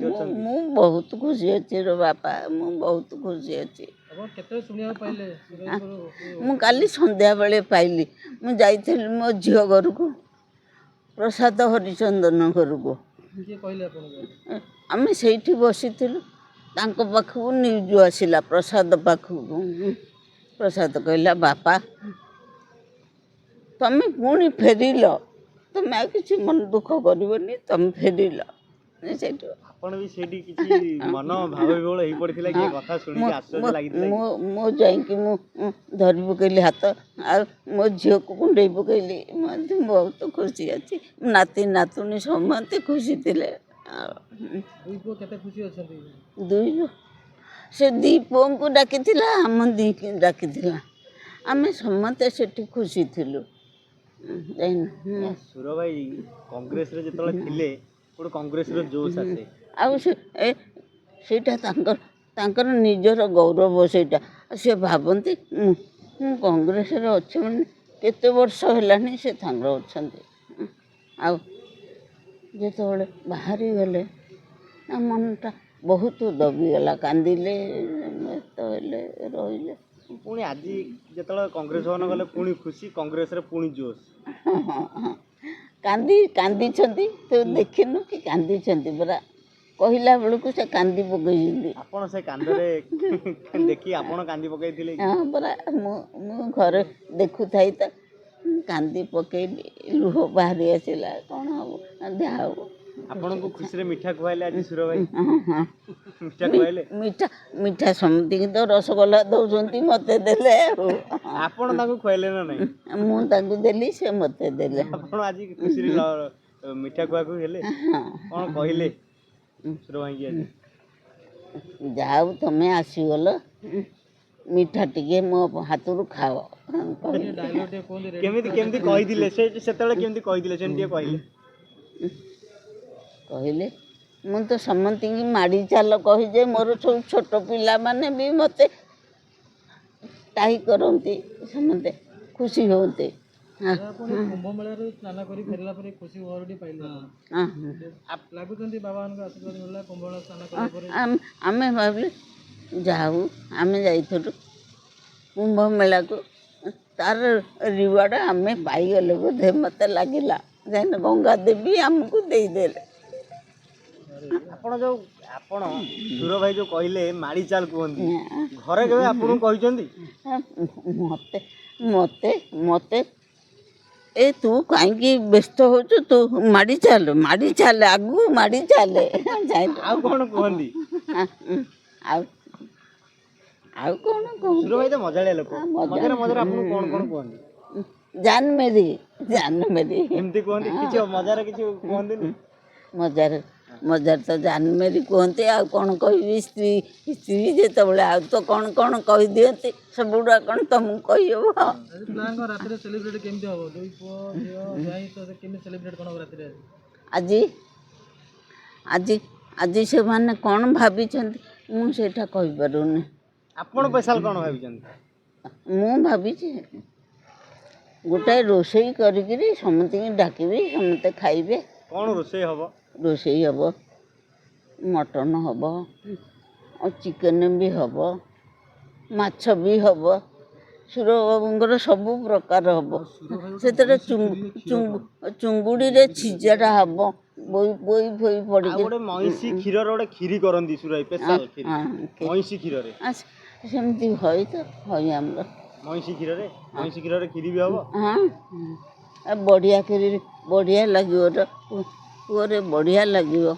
खुशी अछंती मु बहुत खुशी अच्छी रो बापा मु बहुत खुशी अच्छी अब केते सुनिया पाइले मु काली संध्या बेले पाइली मु जाइथिल मो झियो घर को प्रसाद हरिचंदन घर को किए कहले आपन आमे सेठी बसिथिलु तांको पाखु न्यूज आसिला प्रसाद पाखु प्रसाद कहला बापा तमे पुणी फेरिल तमे आ किसी मन दुख करबनी तमे फेरिल सेठी आपण भी सेठी किछि मन भाव विवळ हेई पड़थिला कि कथा सुनि के आश्चर्य लागितला मो जाई कि मो धरि पकैली हाथ आ मो झियो को कुंडई पकैली मते बहुत खुशी अछि नाती नातुनी समते खुशी थिले दुई को केते खुशी अछंती दुई से दीपों को डाकिथिला हम दी के डाकिथिला आमे समते सेठी खुशी थिलु जाइन सुर भाई कांग्रेस रे जतले थिले कोड कांग्रेस रे जोश आसे आ सेटा तांकर निजर गौरव सेटा से भाबंती कांग्रेस रे अच्छे माने केते वर्ष हेलानी से थांगर अछंती आ जेतबले बाहरी गले मनटा बहुत दबिगला कांदिले तो रहिले पुणी आज जतले कांग्रेस भवन गले पुणी खुशी कांग्रेस रे पुणी जोश कांदी छंती तो देखिनु कि कांदी छंती बरा कहला बेलू से कांदी पकई आपण से कांदरे देखि आपण कांदी पकईथिले हां बरा मु घर देखु थाई त कांदी पकईली लुह बाहरी आसिला कोन हो देह हो आपण को खुशी रे मिठा खुआइले आज सुर भाई हां मिठा खुआइले मिठा समथि तो रसगोल्ला दउसंती मते देले आपण ताको खुआइले ना नहीं मु ताको देली से मते देले आपण आज खुशी रे मिठा खुआ को हेले कोन कहिले सुर भाई की आज जाऊ तमे आसी गलो मिठा टिके मो हाथरू खाओ केमिति केमिति कहि दिले से सेतले केमिति कहि दिले सेंटिए कहिले कहले मु तो समंती की माड़ी चाल कही जे मोर सब छोट पिला माने भी मते टाई करंती समंते खुशी होते कुंभ मेला रे स्नान करी फेरला पर खुशी ओरडी पाइले हां आप लागुचंती बाबा उनका आशीर्वाद मिलला कुंभ मेला स्नान करा पर आमे भाबले जाऊ आमे जाइथु कुंभ मेला को तार रिवार्ड आमे पाई गले बोधे मते लागिला जान गंगा देवी हमको दे देले आपण जो आपण सुर भाई जो कहले माड़ी चाल कहंती घरे केबे आपण कहिसंती मते मते मते ए तू काई व्यस्त हो तू माड़ी चाल आगू माड़ी चाल आ कोन कहंती आ कोन कहू सुर भाई तो मजाले लोक मजारे मजारे आपण कोन कोन कहंती जान मेरी एमती कहंती किछ मजारे किछ कहंती मजार तो जान मेरी कहते आ कौन कह स्त्री स्त्री जितेबाला आ तो कौन कौन कह दिखती सब गुड़ा कौन तुमको कहीहब रात सेलिब्रेट केमती हम दुई पुओ झियो तो केमती सेलिब्रेट कोन रात आज आज आज से माने कौन भाभी मु सेटा कहि पारुनी आपण स्पेशल कोन भाभी मु भाभी गोटे रोषेई करी समती डाकिबी समते खाइबे कौन रोषेई हबो रोषेई हब मटन हब और चिकेन भी हब माछ भी हब सुर बाबूंर सबू प्रकार हम से चुंगुड़ी रे छिजाटा हम बोई बोई बोई पड़ी गोटे महिषी क्षीर गोटे खीरी करंदी सुराई स्पेशल खीरी महिषी क्षीर रे सेमती होई तो होई हमर महिषी क्षीर रे खीरी भी हब हां बढ़िया खीरी बढ़िया लागियो रे बढ़िया लागियो।